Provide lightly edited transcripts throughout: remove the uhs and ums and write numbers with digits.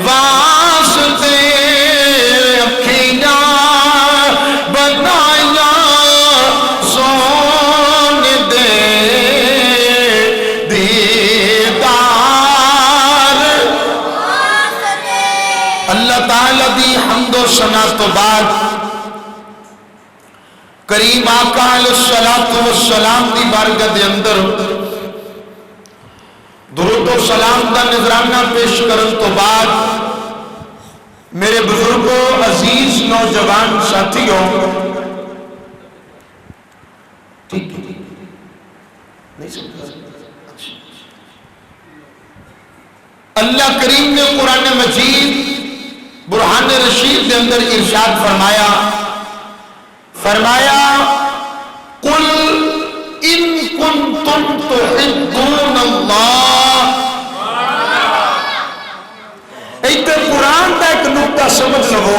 واسطے اکھیاں بنایا سون دے دیدار اللہ تعالیٰ دی حمد و ثنا تو بعد کریم آقا علیہ السلام دی بارگاہ دے اندر درود و سلام دا نذرانہ پیش کرن تو بعد میرے بزرگوں عزیز نوجوان ساتھیوں ٹھیک ہے نہیں سمجھا اللہ کریم نے قرآن مجید برہان رشید کے اندر ارشاد فرمایا قل ان کنتم تحبون اللہ ایک قرآن کا ایک نقطہ سمجھ لو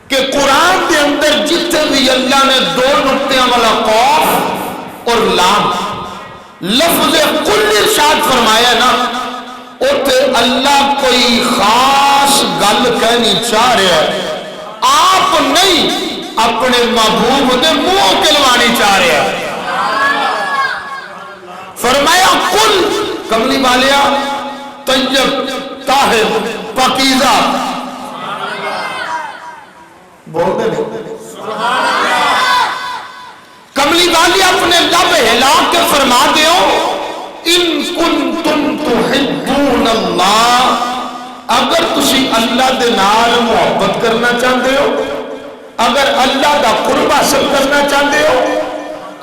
کہ قرآن کے اندر جتنے بھی اللہ نے دو نقطیاں والا قاف اور لام لفظ قل ارشاد فرمایا نا اتنے اللہ کوئی خاص گل کہنی چاہ رہا ہے آپ نہیں اپنے محبوب دے منہ کلوانی چاہ رہا ہے فرمایا قل کملی والیا طیب طاہر پاکیزہ بول دے کملی والیا اپنے لب ہلا کے فرما دیو ان کنتم تحبون اللہ اگر تسی اللہ دے نال محبت کرنا چاہتے ہو اگر اللہ دا قرب حاصل کرنا چاہتے ہو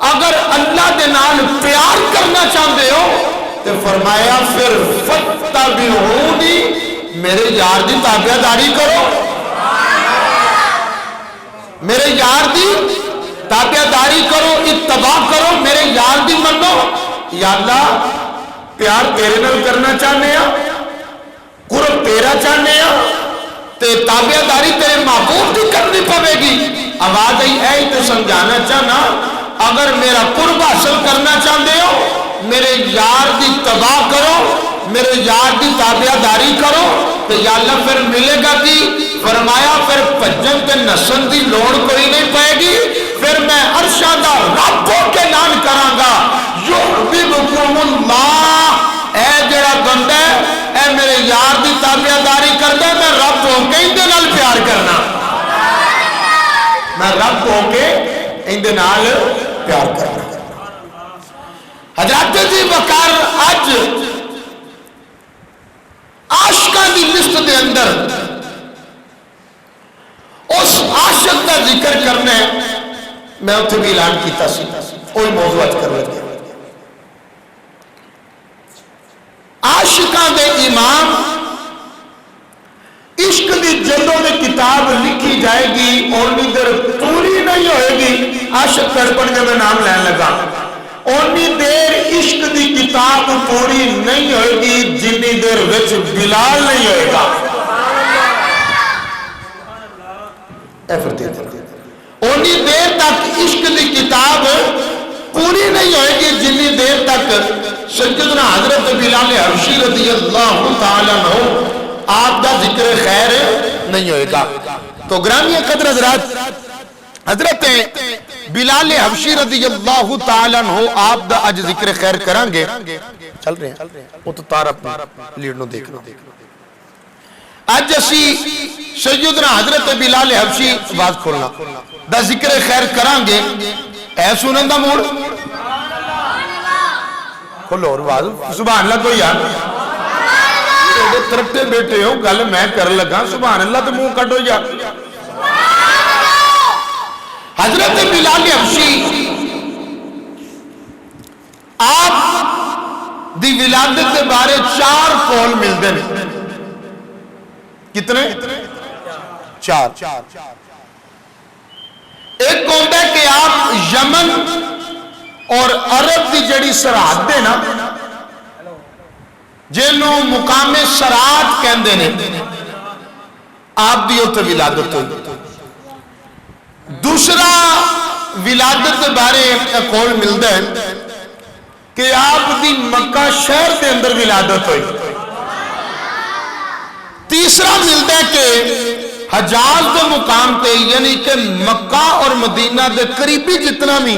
اگر اللہ دے نال پیار کرنا چاہتے ہو تو فرمایا پھر فَاتَّبِعُونِی میرے یار دی تابعداری کرو میرے یار دی تابعداری کرو اتباع کرو میرے یار دی منو یا اللہ پیار تیرے نال کرنا چاہنے ہیں قرب تیرا چاہنے ہیں تے تابعداری تیرے محبوب دی کرنی پڑے گی آواز آئی تو سمجھانا چاہنا اگر میرا قرب حاصل کرنا چاہتے ہو میرے یار دی تباہ کرو میرے یار دی تابعداری کرو تو یا اللہ پھر ملے گا کی فرمایا پھر پجن تے نسن دی لوڑ کوئی نہیں پائے گی پھر میں عرشہ دا رب ہو کے نام کراں گا یحببکم اللہ اے جڑا بندہ اے میرے یار دی تابعداری کردا میں رب ہو کے اندے نال پیار کرنا میں رب ہو کے اندے نال پیار کرنا حضرت جی وقار اج عاشقاں دی لسٹ دے اندر اس عاشق کا ذکر کرنے میں اتنے بھی اعلان کیتا سی کوئی موضوع اج کر لگا عاشقاں دے امام عشق دی جلدوں میں کتاب لکھی جائے گی اونی دیر پوری نہیں ہوئے گی عاشق تڑپن کے میں نام لین لگا اونی دیر عشق دی کتاب پوری نہیں ہوئے گی جنی دیر وچ بلال نہیں ہوئے گا اونی دیر تک عشق دی کتاب پوری نہیں ہوئے گی جنی دیر تک سیدنا حضرت بلال حبشی رضی اللہ تعالیٰ عنہ آپ دا ذکر خیر نہیں ہوئے گا تو گرامی قدر حضرات حضرت بلال حبشی رضی اللہ تعالیٰ عنہ آپ دا اج ذکر خیر کریں گے چل رہے ہیں وہ تو تارپ لیڈنو دیکھنا اج اسی سیدنا حضرت بلال حبشی آواز کھولنا دا ذکر خیر کریں گے اے سنن دا موڑ کھولو اور آواز سبحان اللہ تو یار ترٹے بیٹے ہو گل میں کر لگا سبحان اللہ تو منہ کٹو یا حضرت بلال حبشی آپ دی ولادت کے بارے 4 قول ملتے ہیں کتنے 4 ایک ہوتا ہے کہ آپ یمن اور عرب کی جڑی سرحد دے نا جنہوں مقام سرات کہندے نے آپ دی اتنے ولادت ہوئی دوسرا ولادت بارے قول ملتا ہے کہ آپ دی مکہ شہر کے اندر ولادت ہوئی تیسرا ملتا ہے کہ حجاز کے مقام تے یعنی کہ مکہ اور مدینہ دے قریبی جتنا بھی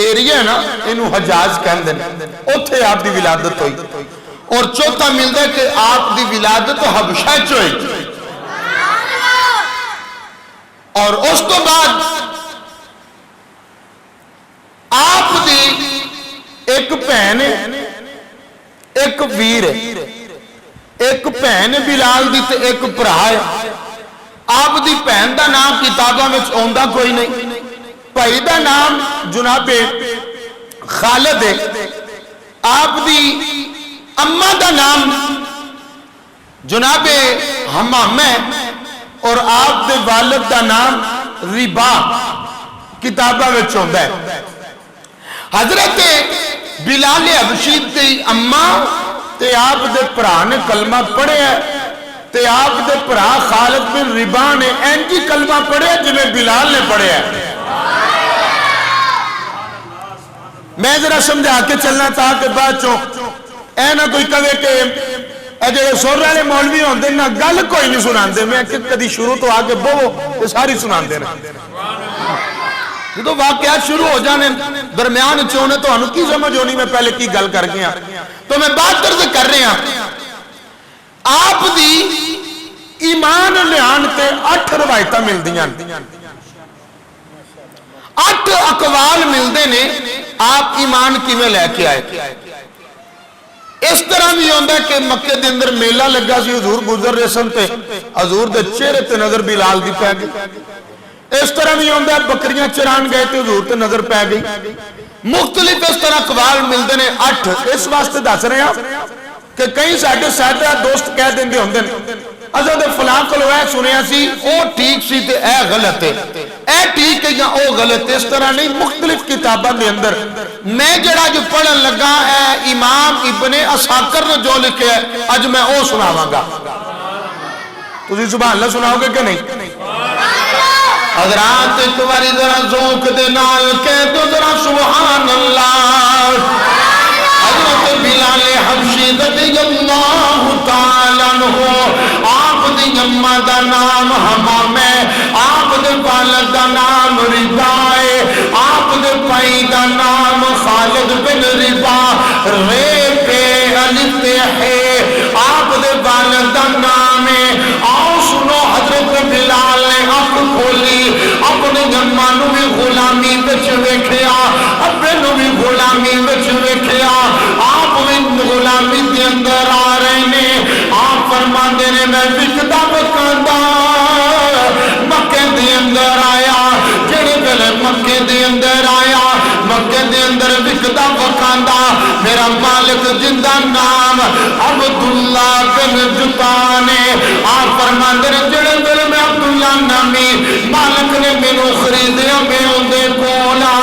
ایریا ہے نا انہوں حجاز کہندے ہیں اتھے آپ دی ولادت ہوئی. اور چوتھا ملتا ہے کہ آپ دی ولادت حبشہ چ ہوئی. اور اس تو بعد آپ دی ایک بہن ایک ویر ایک بہن بلال دی تے ایک بھرا ہے. آپ دی بہن دا نام کتاباں میں آندا کوئی نہیں. بھائی دا نام جناب خالد ہے. آپ دی اماں دا نام جناب حمام ہے اور آپ دے والد دا نام ربا کتاباں میں آندا ہے. حضرت بلال حبشی دی اماں تے آپ دے بھرا نے کلمہ پڑھے تے آپ دے بھرا خالد بن ربا نے اینجی کلمہ پڑھے جنہیں بلال نے پڑھے. میں ذرا سمجھا کے چلنا تھا کہ بعد چوں اے نہ کوئی کہے کہ اے جڑے سر والے مولوی ہوندے نہ گل کوئی نہیں سناندے. میں کہ کدی شروع تو آگے بہو تے ساری سناندے نا. جدو واقعات شروع ہو جانے درمیان چونے تو انہوں کی سمجھ ہونی میں پہلے کی گل کر گیا. تو میں بات طرز کر رہے ہیں آپ دی ایمان لیان تے 8 روایتہ مل دیاں 8 اقوال مل دے نے آپ ایمان کی میں لے کے آئے. اس طرح بھی ہوندہ ہے کہ مکہ دے اندر میلہ لگا سی حضور گزر رہے سن تے حضور دے چہرے تے نظر بلال دی پہ گئی. اس طرح بھی ہوندہ ہے بکریاں چران گئے تے حضور تے نظر پہ گئی. مختلف اس طرح اقوال ملتے ہیں 8. اس واسطے دس رہے ہیں کہ کئی ساڈے سادہ دوست کہہ دیں ہوندے اصل تے فلاں کولوں اے سنیا سی او ٹھیک سی تے اے غلط ہے اے ٹھیک ہے یا او غلط ہے. اس طرح نہیں مختلف کتاباں دے اندر میں جڑا جو پڑھن لگا اے امام ابن عساکر نے جو لکھے ہے اج میں او سناواں گا. تسی سبحان اللہ سناؤ گے کہ نہیں؟ حضرات ایک باری ذرا ذوق دے نال کہہ دو ذرا سبحان اللہ. حضرت بلال حبشی رضی اللہ تعالیٰ عنہ آپ دی اماں دا نام حمام ہے. آپ دے والد دا نام ربا ہے. آپ دے بھائی دا نام خالد بن ربا رے پہ الف ہے. آپ دے والد دا نام ہے. آؤ سنو حضرت بلال نے اکھ کھولی اپنے اماں نو بھی غلامی وچ ویکھیا ابے نو بھی غلامی وچ ویکھیا. آپ بھی غلامی دے اندر آ رہے نے. آپ فرماندے نے میں وکدا وکاندا مکے دے اندر آیا. جڑے ویلے مکے دے اندر آیا مکے دے اندر وکدا وکاندا میرا مالک جن دا نام عبداللہ بن جتان ہے. آپ فرماندے نے جڑے ویلے میں عبداللہ نامی مالک نے مینوں خریدیا میں اندے کولا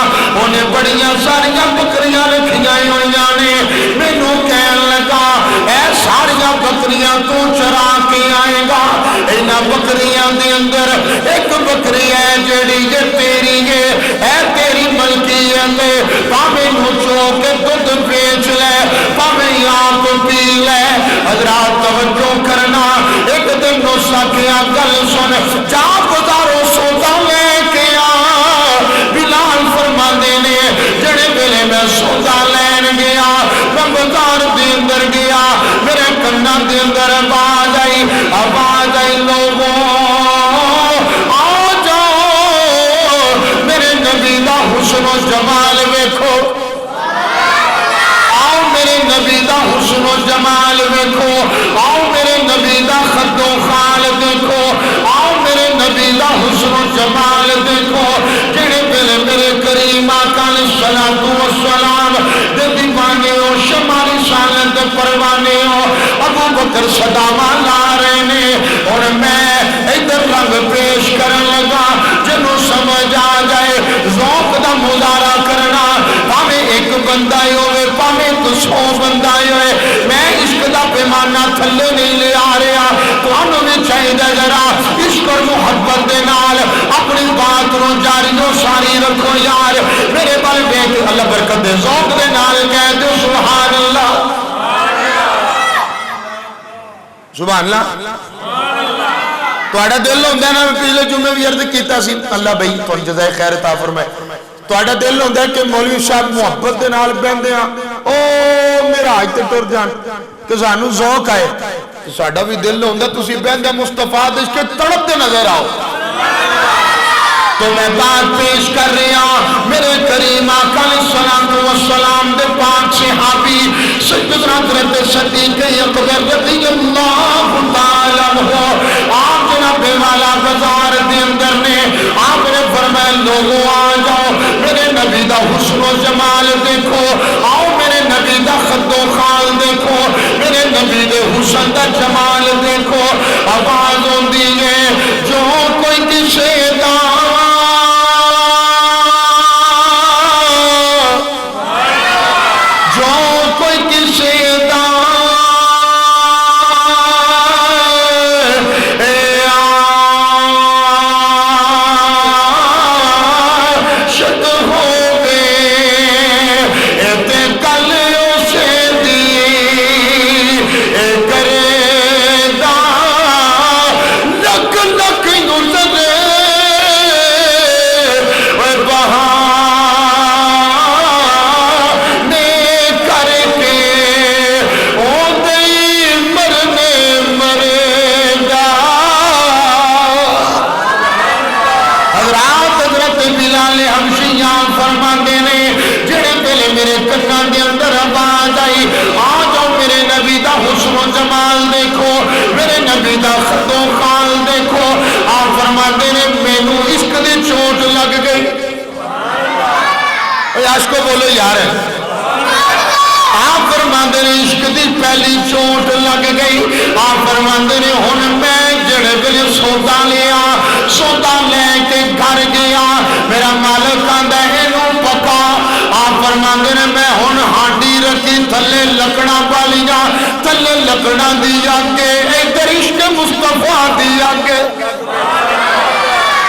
انہیں بڑیاں ساریاں بکریاں رکھیاں ہوئیاں نے. مینوں کہن لگا اے ساریاں بکریاں تو چرا کے آئے گا. انہاں بکریاں دے اندر ایک بکری ہے جڑی یہ تیری ہے اے تیری ملکیت ہے. پاویں نچو کے دودھ بیچ لے پاویں آپ پی لے. حضرات توجہ کرنا ایک دن نو سکیا گل سن جا بازاروں سودا لے کے آ. بلال فرماندے نے جڑے ویلے میں سودا لین گیا میں بازار دے اندر گیا میرے کنا دے اندر آواز آئی لوگوں آ جاؤ میرے نبی دا حسن و جمال ویکھو. آؤ میرے نبی دا حسن و جمال ویکھو. آؤ میرے نبی دا خد و خال دیکھو. آؤ میرے نبی دا حسن و جمال دیکھو. جڑے پہلے میرے کریم آقا علیہ السلام دے دیوانے ہو شمالی شانت پروانے ہو ابو بکر صدامہ لا رہے نے. اور میں ادھر رنگ پیش کرن لگا جنوں سمجھ آ جائے ذوق دا مظاہرہ کرنا پاویں ایک بندہ ہی ہوئے پاویں تو 100 بندہ ہی ہوئے. میں عشق دا پیمانہ تھلے نہیں لے آ رہا. تو انہوں نے چاہیے ذرا عشق اور محبت دے نال اپنی بات رو جاری و ساری رکھو یار. میرے بل بیٹھ اللہ برکت دے ذوق دے نال کہہ دو سبحان اللہ سبحان اللہ. تہاڈا دل ہوندا ہے نا، پچھلے جمعے بھی عرض کیتا سی، اللہ بھائی تھوڑی جزائے خیر عطا فرمائے. تہاڈا دل ہوندا ہے کہ مولوی صاحب محبت دے نال بہندے ہاں، او میرا حج تے ٹر جان کہ سانوں ذوق آئے. ساڈا بھی دل ہوندا تسی بہندے مصطفیٰ دے عشق تڑپتے نظر آؤ. تو میں بات پیش کر رہا میرے کریم آقا علیہ السلام دے پاک صحابی سیدنا حضرت صدیق اکبر رضی اللہ تعالیٰ عنہ آپ جناب والا بازار دے اندر نے آپ نے فرمایا لوگوں آ جاؤ میرے نبی دا حسن و جمال دیکھو، آؤ میرے نبی دا خد و خال دیکھو، میرے نبی دے حسن دا جمال دیکھو. آواز ہوندی ہے جو کوئی کسے دا کو بولو یار. آپ فرماندے نے عشق دی پہلی چوٹ لگ گئی. آپ فرماندے نے ہن میں جڑے ویلے سودا لیا، سودا لے کے گھر گیا، میرا مالک آندا اینوں پکا. آپ فرماندے نے میں ہن ہانڈی رکھی تھلے لکڑاں والیاں، تھلے لکڑاں دی اگے ادھر عشق مصطفیٰ دی اگے،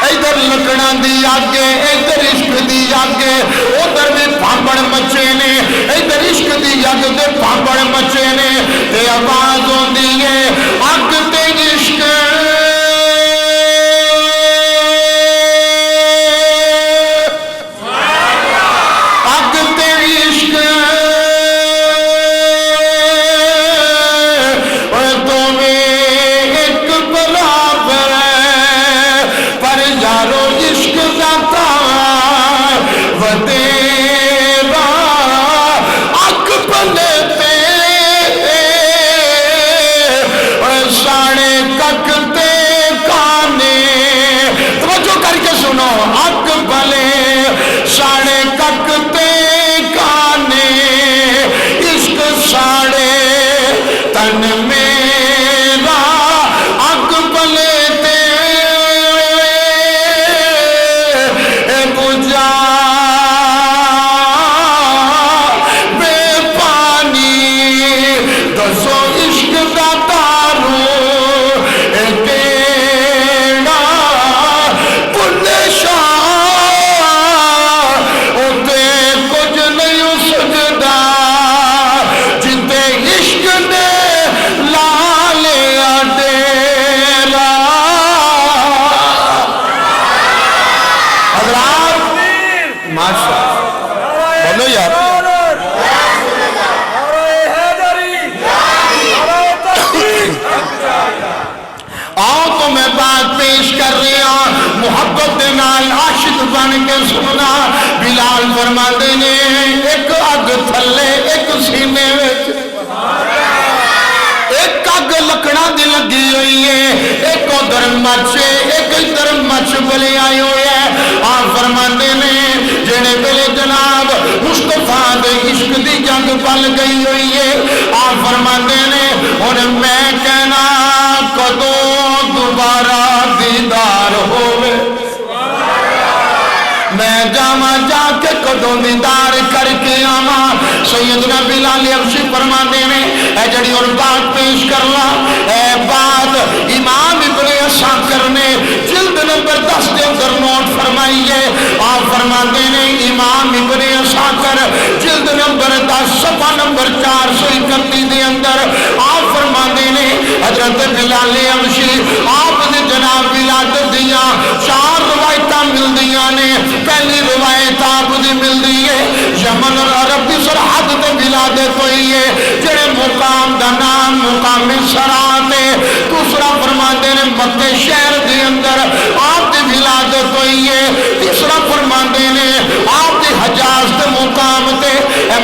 ادھر لکڑاں دی آگے ادھر عشق دی آگے، ادھر بھی پھامبڑ مچے نے، ادھر عشق دی آگے دے پھامبڑ مچے نے. تے آواز ہوندی ہے اگ تے عشق اگ تے عشق دوویں ایک برابر پر یارو عشق ذاتا ودیرا اک پلے تے ساڑے کک تے کانے. توجہ کر کے سنو، اک پلے ساڑے کک تے کانے، عشق ساڑے تن میرا اک پلے تے بجا بے پانی. دسو عشق دا دارو کیڑا بلے شاہ اتے کچھ نہیں سجدا جتے عشق نے لا لیا ڈیرا. حضرات ماشاء بولو یار. آؤ تو میں بات پیش کر رہا محبت دے نال عاشق بن کے سننا. بلال فرماندے نے ایک اگ تھلے ایک سینے وچ، ایک اگ لکڑاں دی لگی ہوئی ہے، ایک ادھر مچ ایک ادھر مچ بلی آئی ہوئی ہے. آپ فرماندے نے جڑے ویلے جناب مصطفیٰ دے عشق دی جنگ پل گئی ہوئی ہے، آپ فرماندے نے ہن میں کہنا کدوں دوبارہ دیدار ہوئے، میں جاواں جا کے کدوں دیدار کر کے آواں. سیدنا بلال حبشی فرماندے نے اے جڑی اور بات پیش کرنا، اے بات امام ابن عساکر نے جلد نمبر 10 کے اندر نوٹ فرمائی ہے. آپ فرماندے نے امام ابن عساکر جلد نمبر 10 صفحہ نمبر 431 دے اندر آپ فرماندے نے حضرت بلال حبشی آپ نے جناب ولادت دیاں 4 روایتاں ملدیاں نے پہلی روایت آپ دی ملدی ہے یمن اور عرب دی سرحد تے ولادت ہوئی ہے جڑے مقام دا نام مقام سرات ہے دوسرا فرماندے نے مکہ شہر دے اندر آپ دی ولادت ہوئی ہے تیسرا فرماندے نے آپ دی حجاز دے مقام تے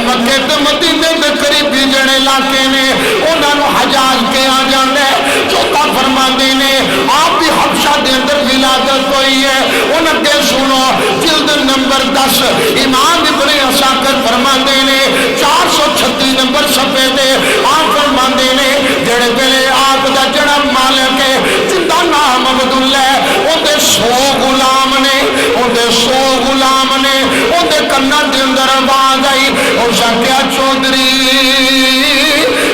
مکہ تے مدینے دے قریبی جڑے علاقے نے انہاں نوں حجاز کہا جاندا ہے چوتھا فرماندے نے آپ دی حبشہ دے اندر ولادت ہوئی ہے انہاں دے سنو جلد نمبر 10 امام ابن عساکر فرماندے نے 436 نمبر صفحے تے آپ فرماندے نے جڑے ویلے آپ دا جڑا مالک ہے جن دا نام عبداللہ ہے اون دے 100 غلام نے اون دے 100 غلام نے اون دے کناں دے اندر آواز آئی او شاکیا چودھری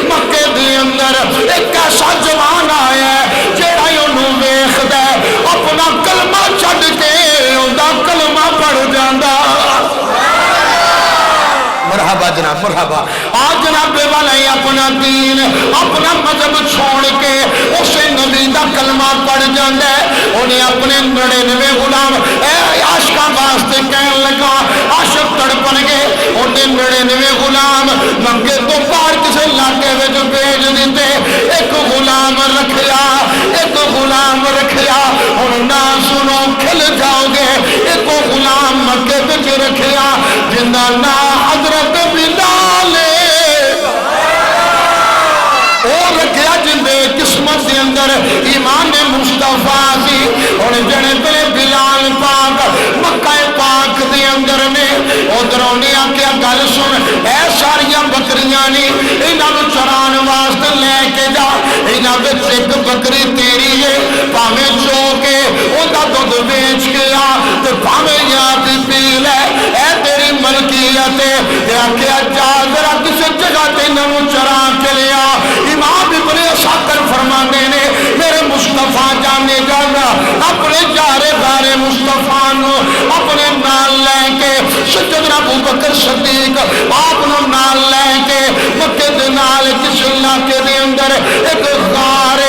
مکے دے اندر ایک ایسا جوان آیا ہے جڑا اونوں ویکھدا ہے اپنا کلمہ چھڈ کے اوندا کلمہ پڑھ جاندا مرحبا جناب مرحبا آج جناب والا اپنا دین اپنا مذہب چھوڑ کے اسے نبی دا کلمہ پڑھ جاندا ہے انہیں اپنے 99 غلام عاشقاں واسطے کہن لگا عاشق تڑپن گے انہیں 99 غلام مکے تو باہر کسی علاقے وچ بھیج دیتے ایک غلام رکھیا ایک غلام رکھیا ہن نہ سنو کھل جاؤ گے ایک غلام مکے وچ رکھیا جن دا نام حضرت بلال اور رکھیا جن دے قسمت دے اندر ایمان مصطفیٰ سی اور جڑے بلے بلال پاک مکہ پاک دے اندر نے ادھروں نے آکیا گل سن اے ساریاں بکریاں نے انہاں نوں چران واسطے لے کے جا انہاں وچ ایک بکری تیری ہے بھاویں چو کے اوندا دودھ بیچ کے آ تے بھاویں یاد پی لے اے تیری ملکیت ہے تے آکیا جا ذرا کسی جگہ تے انہاں نوں چرا کے لیا امام ابن عساکر فرماندے نے میرے مصطفیٰ جانے جانا اپنے جارے دارے مصطفیٰ نو اپنے نال لے کے سیدنا ابو بکر صدیق آپ نو نال لے کے مکے دے نال کس علاقے دے اندر ایک غار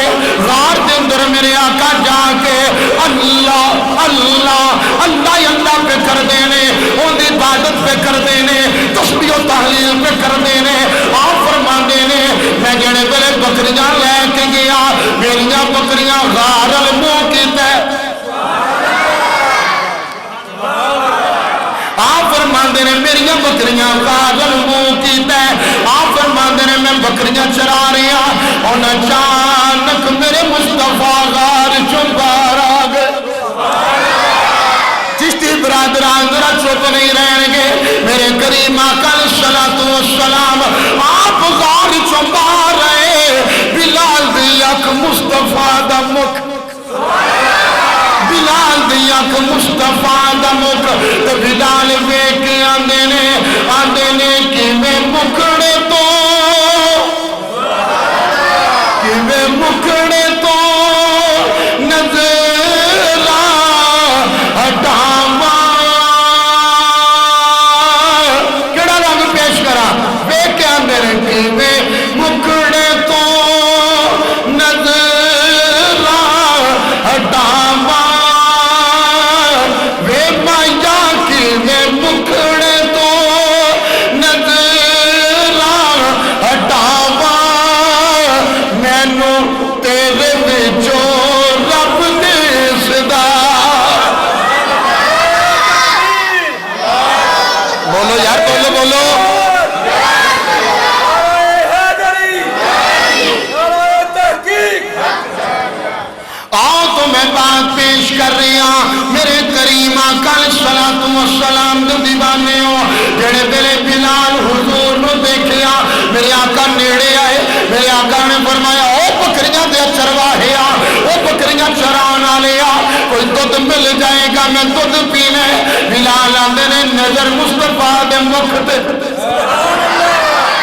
دے اندر میرے آقا جا کے اللہ اللہ اللہ اللہ پہ کر دینے ان دی عبادت پہ کر دینے تسبیح و تحلیل پہ کر دینے آپ فرماندے نے میں جڑے بلے بکریاں لے کے گیا میریاں بکریاں غار المنہ کیتا ہے آپ فرماندے نے میریاں بکریاں غار المنہ کیتا ہے آپ فرماندے نے میں بکریاں چرا رہا اور اچانک میرے مصطفیٰ غار چوں باہر آ گئے چشتی برادران ذرا چپ نہیں رہیں گے میرے کریم آقا صلاۃ والسلام آپ غار چوں باہر آئے بلال دی اکھ مصطفیٰ دا مکھ بلال دی اکھ مصطفیٰ دا مکھ تے بلال ویکھ کے آندے نے کیویں مکھڑے تو کیویں مکھڑے تو نظر ہٹاواں کیڑا رنگ پیش کرا ویکھ کے آندے نے کیویں مکھڑے تو نظر ہٹاواں وے مایا کیویں مکھڑے تو نظر ہٹاواں مینوں تیرے وچوں رب دسدا بولو یار بولو بولو آؤ تو میں بات پیش کر رہا میرے کریم آقا صلاۃ والسلام دے دیوانے ہو جڑے بلے بلال حضور نو دیکھیا میرے آقا نیڑے آئے میرے آقا نے فرمایا او بکریاں دے چرواہے آ او بکریاں چران والے آ کوئی دودھ مل جائے گا میں دودھ پینا ہے بلال آندے نے نظر مصطفیٰ دے مکھ تے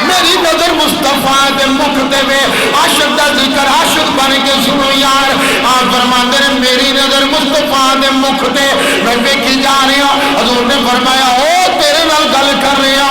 میری نظر مصطفیٰ دے مکھ تے میں عاشق دا ذکر عاشق بن کے سنو یار آپ فرماندے نے میری نظر مصطفیٰ دے مکھ تے میں ویکھی جا رہا حضور نے فرمایا او تیرے نال گل کر رہا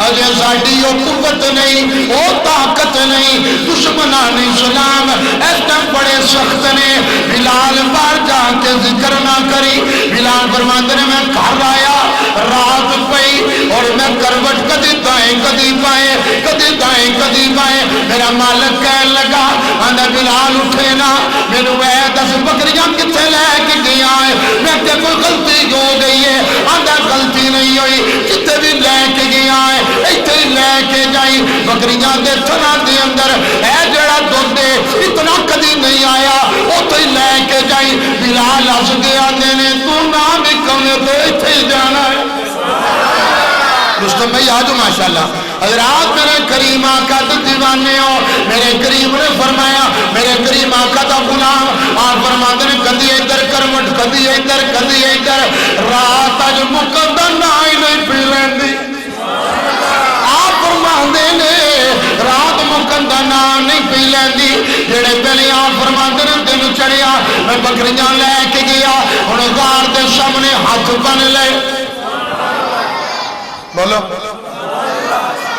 اجے ساڈی وہ قوت نہیں وہ طاقت نہیں دشمنان اسلام اس ٹائم بڑے سخت نے بلال باہر جا کے ذکر نہ کری بلال فرماتے نے میں گھر آیا رات پئی اور میں کروٹ کدی دائیں کدی بائیں کدی دائیں کدی بائیں میرا مالک کہنے لگا آندا بلال اٹھے نا مینوں اے دس بکریاں کتنے لے کے گیا ہے میں کہ کوئی غلطی ہو گئی ہے آندا غلطی نہیں ہوئی جتنے بھی لے کے گیا ہے ایتھے ہی لے کے جائی بکریاں دے تھنا دے اندر اے جڑا دودھ دے اتنا کدی نہیں آیا اوتھے ہی لے کے جائی بلال ہس کے آندے نے تو نہ بھی کمے تو ایتھے ہی جانا ہے رستم بھائی آجو ماشاءاللہ حضرات میرے کریم آقا تو دیوانے ہو میرے کریم نے فرمایا میرے کریم آقا دا غلام آپ فرماتے ہیں کدی ادھر کروٹ کدی ادھر کدی ادھر رات اج مکدا نہ ہی نہیں پی لیندی آپ فرماتے ہیں رات مکدا نہ نہیں پی لیندی جڑے پہلے آپ فرماتے ہیں دن چڑھیا میں بکریاں لے کے گیا ہن غار دے سامنے ہاتھ بن لے بولو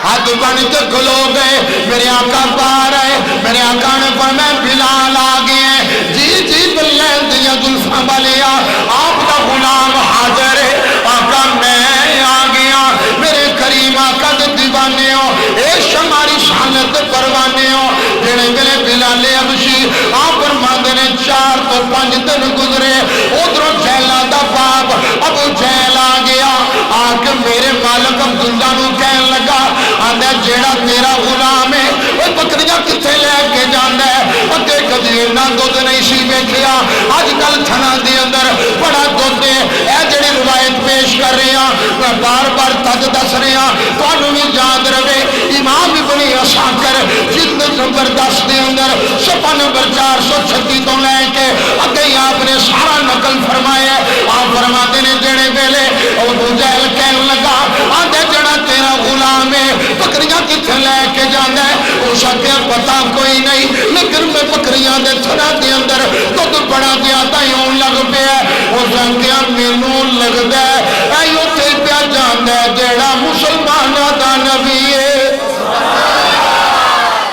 ہاتھ بن کے کھلو گئے میرے آقا باہر آئے میرے آقا نے فرمایا بلال آ گئے جی جی بلال دیا زلفاں والیا آپ کا غلام حاضر ہے آقا میں آ گیا میرے کریم آقا دے دیوانے ہو اے شماری شانت پروانے ہو جڑے میرے بلال حبشی آپ فرماتے نے 4 تو 5 دن گزرے ادھروں جیلہ دا باب ابو جیل آ گیا آ کے میرے مالک عبداللہ نو کہنے لگا آندہ جیڑا تیرا غلام ہے وہ بکریاں کتنے لے کے جاندہ ہے اگے کدی اتنا دودھ نہیں سی بیٹھیا آج کل تھنا دے اندر بڑا دودھ ہے اے جڑی روایت پیش کر رہے ہیں میں بار بار تج دس رہے ہیں تو انہوں بھی یاد رہے امام ابن عساکر جلد نمبر 10 دے اندر صفحہ نمبر 436 تو لے کے اگے آپ نے سارا نقل فرمایا آپ فرماتے نے جڑے ویلے ابو جہل کہنے لگا آندے جڑا تیرا غلام ہے بکریاں کتنے لے کے جانا ہے ہو سکے پتا کوئی نہیں لیکن میں بکریاں دے تھنا دے اندر دودھ بڑا زیادہ ہی ہون لگ پیا ہو سکے مینوں لگدا ہے اے اوتھے پیا جاندا ہے جڑا مسلماناں دا نبی ہے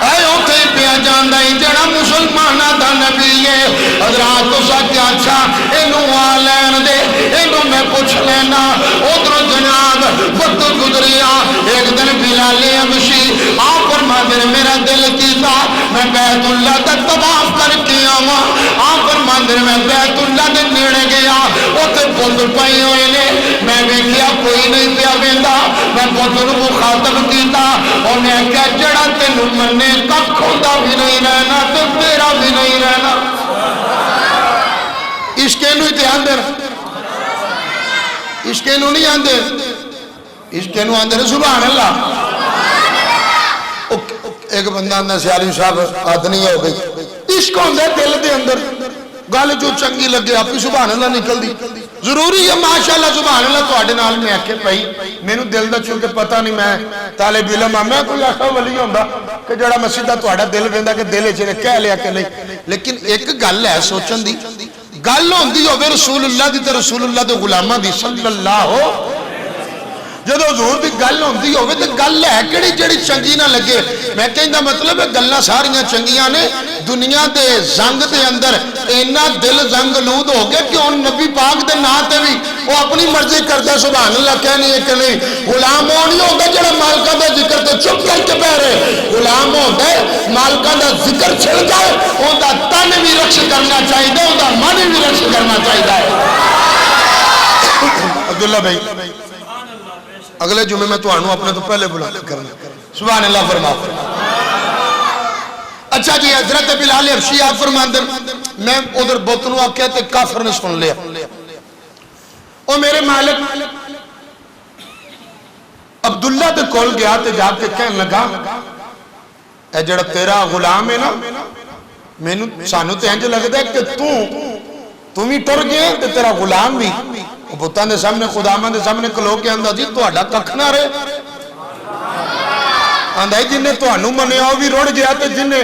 اے اوتھے پیا جاندا ہے جڑا مسلماناں دا نبی ہے حضرات تو سچ اچھا اینوں آ لین دے اینوں میں پوچھ لینا ادھر جناب وقت گزریا ایک دن بلال حبشی آپ فرماتے ہیں میرا دل کیتا میں بیت اللہ دا طواف کر کے آواں آپ فرماتے ہیں میں بیت اللہ دے نیڑے گیا اوتھے بت پئے ہوئے نے میں ویکھیا کوئی نہیں پیا ویندا میں بت نوں مخاطب کیتا اونے کہا جڑا تینوں منے ککھ ہوندا بھی نہیں رہنا تے تیرا بھی نہیں رہنا عشق نوں دھیان دے عشق نوں نہیں آندے عشق نوں آندے سبحان اللہ ایک بندہ آندہ سیالی صاحب آدنی ہو گئی عشق ہوندے دل دے اندر گل جو چنگی لگے آپ کی سبحان اللہ نکل دی ضروری ہے ماشاءاللہ سبحان اللہ تو آڑے نال میں آکے پہی میں نو دل دا چونکہ پتہ نہیں میں طالب علم میں کوئی ایسا ولی ہوندہ کہ جڑا میں سیدھا تو آڑا دل ویندہ کہ دلے چنے کہہ لیا کہ نہیں لیکن ایک گل ہے سوچن دی گل ہوندی ہوئے رسول اللہ دی تے رسول اللہ دے غلامہ دی صلی اللہ ہو جدو حضور دی گل ہوندی ہوئے تے گل ہے کیڑی جڑی چنگی نہ لگے میں کہیں دا مطلب ہے گلنا ساریاں چنگیاں نے دنیا دے زنگ دے اندر اینا دل زنگ لود ہو گیا کہ ان نبی پاک دے ناتے بھی وہ اپنی مرضی کرتا ہے سبحان اللہ کہنی ہے کہ نہیں غلام ہونی ہوگا جڑا مالکہ دا ذکر تے چپ کر کے پہ رہے غلام ہوتا ہے مالکہ دا ذکر چھڑ جائے ان دا تن بھی رکش کرنا چاہیے دے ان دا من بھی رکش کرنا چاہیے عبداللہ بھائی اگلے جمعے میں تو آنوں اپنے تو پہلے بلا کرنا سبحان اللہ فرما اچھا جی حضرت بلال حبشی آپ فرمان دیں میں ادھر بوتنوں آپ کہتے کافر نے سن لیا اور میرے مالک عبداللہ تے کول گیا تے جا کے کہنے لگا اے جڑا تیرا غلام ہے نا میں سانو تے انج لگدا ہے کہ تو بھی ٹر گئے تے تیرا غلام بھی وہ بتان دے سامنے خداوند دے سامنے کھلو کے آندا جی تہاڈا ککھ نہ رہے آندا جن نے تانوں منیا وہ بھی رڑ گیا تے جن نے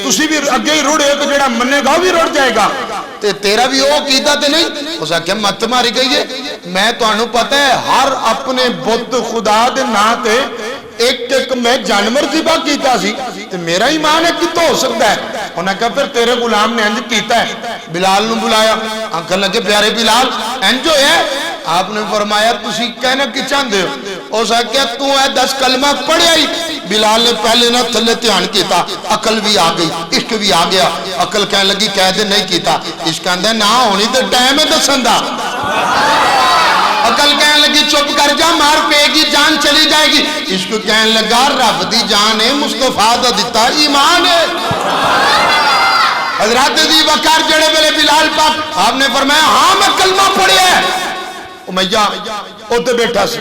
تسی بھی اگے ہی رڑے تو جڑا منے گا وہ بھی رڑ جائے گا تے تیرا بھی وہ کیتا تے نہیں؟ اس آخیا مت ماری گئی ہے، میں تانوں پتہ ہے ہر اپنے بت خدا دے نا تے ایک میں جانور ذبح کیتا سی تے میرا ایمان ہے کتوں ہو سکتا ہے؟ انہوں نے کہا پھر تیرے غلام نے انج کیتا ہے۔ بلال نو بلایا، آنکھن لگے پیارے بلال انج ہویا ہے؟ آپ نے فرمایا تسی کہنا کی چاہندے ہو؟ اس آخیا تو ہے 10 کلمہ پڑھیا ہی۔ بلال نے پہلے نہ تھلے دھیان کیتا، عقل بھی آ گئی، عشق بھی آ گیا۔ عقل کہنے لگی کہہ دے نہیں کیتا، عشق کہندا نہ ہونی تے ٹائم ہے دسن دا۔ عقل کہنے لگی چپ کر جا، مار پے گی جان چلی جائے گی۔ عشق کہنے لگا رب دی جان ہے، مصطفیٰ دا دیتا ایمان ہے۔ حضرات دی وقار جڑے ویلے بلال پاک آپ نے فرمایا ہاں میں کلمہ پڑھیا ہے۔ امیہ اوتے بیٹھا سی،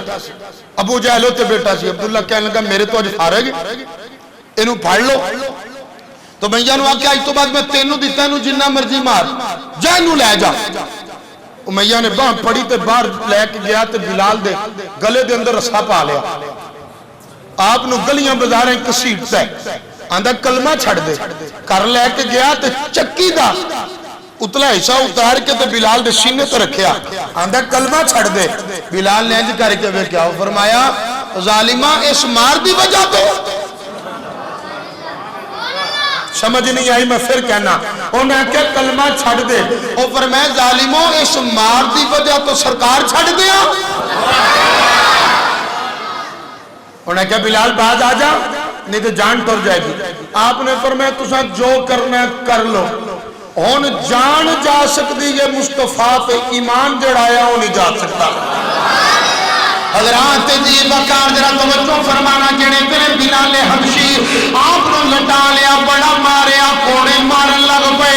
ابو جہل اوتے بیٹھا سی۔ عبداللہ کہنے لگا میرے تو اج فارغ اینو پھاڑ لو۔ تو امیہ نو آکھیا اج تو بعد میں تینوں دیتا اینو جنہ مرضی مار، جا اینو لے جا۔ امیہ نے باں پڑی تے باہر لے کے گیا تے بلال دے گلے دے اندر رسا پا لیا۔ آپ نو گلیاں بازاریں کسیٹتا ہے، آندھا کلمہ چھڑ دے، کر لے کے گیا تے چکی دا اتلا حصہ اتار کے تے بلال دے سینے تے رکھیا، آندھا کلمہ چھڑ دے۔ بلال نے انج کر کے وہ کیا فرمایا ظالمہ اس مار دی وجہ تو سمجھ نہیں آئی، میں پھر کہنا انہیں کہ کلمہ چھڑ دے، اور فرمایا ظالموں اس مار دی وجہ تو سرکار چھڑ دیا۔ انہیں کہ بلال باز آ جا نہیں تو جان ٹر جائے گی۔ آپ نے فرمایا تساں جو کرنا ہے کر لو، ہن جان جا سکتی ہے مصطفیٰ تے ایمان جڑایا وہ نہیں جا سکتا۔ حضرات جی وقار ذرا توجہ فرمانا، جڑے میرے بلال حبشی آپ نو لٹا لیا، بڑا ماریا، کوڑے مارن لگ پے،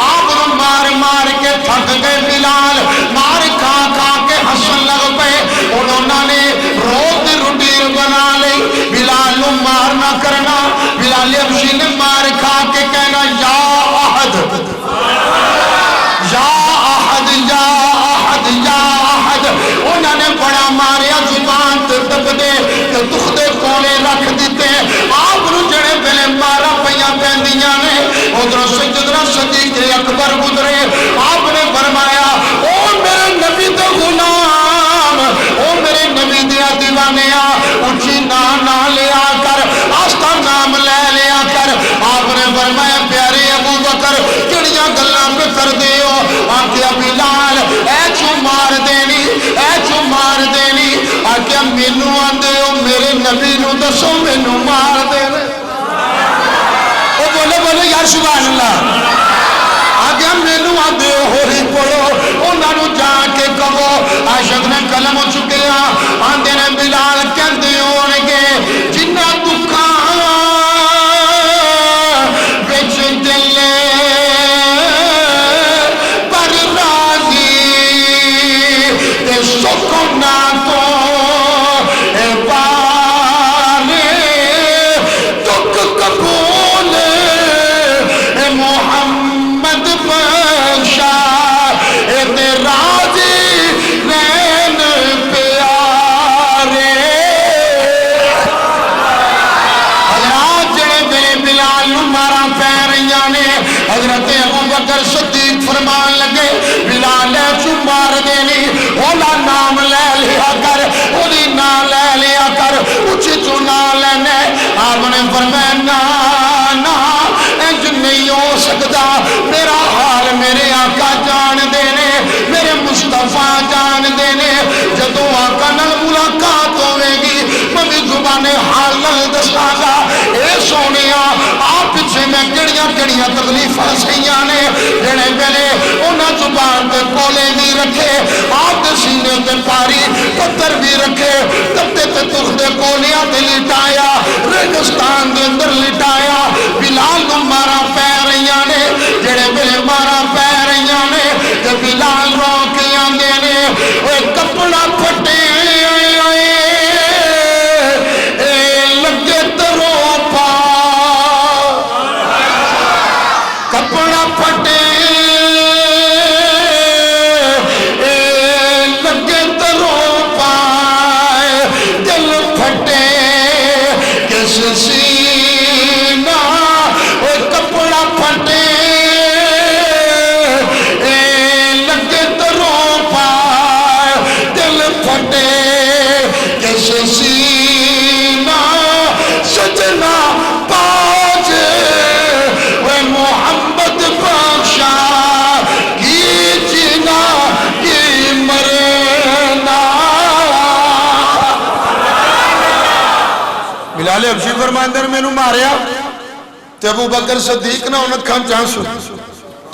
آپ نو مار مار کے تھک گئے بلال، مار کھا کھا کے ہنسن لگ پے۔ انہوں نے روز دی روٹین بنا لی، بلال نو مار نہ کرنا۔ بلال حبشی نے مار کھا کے کہنا یا احد یا احد یا احد یا احد۔ انہوں نے بڑا ماریا، زبان تے دب دے تے دکھ دے کولے رکھ دیتے۔ آپ نو جڑے پہلے مارا پیاں پہندیاں نے، ادھر سجدہ صدیق اکبر گزرے۔ آپ نے فرمایا او میرے نبی دے غلام، او میرے نبی دیا دیوانیا، اونچی نہ لیا کر، آستہ نام لے لیا کر۔ آپ نے فرمایا پیارے ابو بکر کڑیاں گلاں پہ کر دیو۔ آکھیا بلال اے چو مار دینی، اے چو مار دینی۔ آکھیا مینو آندے ہو میرے نبی نو دسو مینو مار دے۔ او بولے بولے یا سبحان اللہ۔ آگیا مینو آدھے ہوری پڑھو، انہاں نو جا کے کہو۔ عاشق نے قلم چکیا، آندے نے بلال کہندے ہونگے جنہ دکھاں بچ دل پر راضی تے سکنا تو اے پانے دکھ قبول اے محمد بخشا اے تے راضی رین پیارے۔ حضرات جڑے میرے بلال نو مارا پہ رہیاں نے، حضرت ابوبکر صدیق فرمان لگے بلال اے چو مار دینی، اولا نام لے لیا کر، اولی نام لے لیا کر، اچھی چو نام لینے۔ آپ نے فرمایا نا انج نہیں ہو سکتا، میرا حال میرے آقا جان دینے، میرے مصطفیٰ جان دینے۔ جدو آقا نال ملاقات ہوئے گی میں بھی زبان حال نال دسا گا اے سونیا آپ پیچھے میں کڑیاں تکلیفاں سیاں نے، جڑے ویلے انہاں زبان تے کولے بھی رکھے، آپ دے سینے تے پاری پتھر بھی رکھے، تپتے تے تخ دے کولیاں تے لٹایا، ریگستان دے اندر لٹایا۔ بلال نو مارا پہ رہیاں نے، جڑے ویلے مارا پہ رہیاں نے تے بلال رو کے آندے نے اوے کپڑا پھٹے لگے ترو پا، کپڑا پھٹے لگے ترو پائے، دل پھٹے کس سینے فرماندے نے مینوں ماریا تے ابو بکر صدیق نے انہاں اکھاں چ آنسو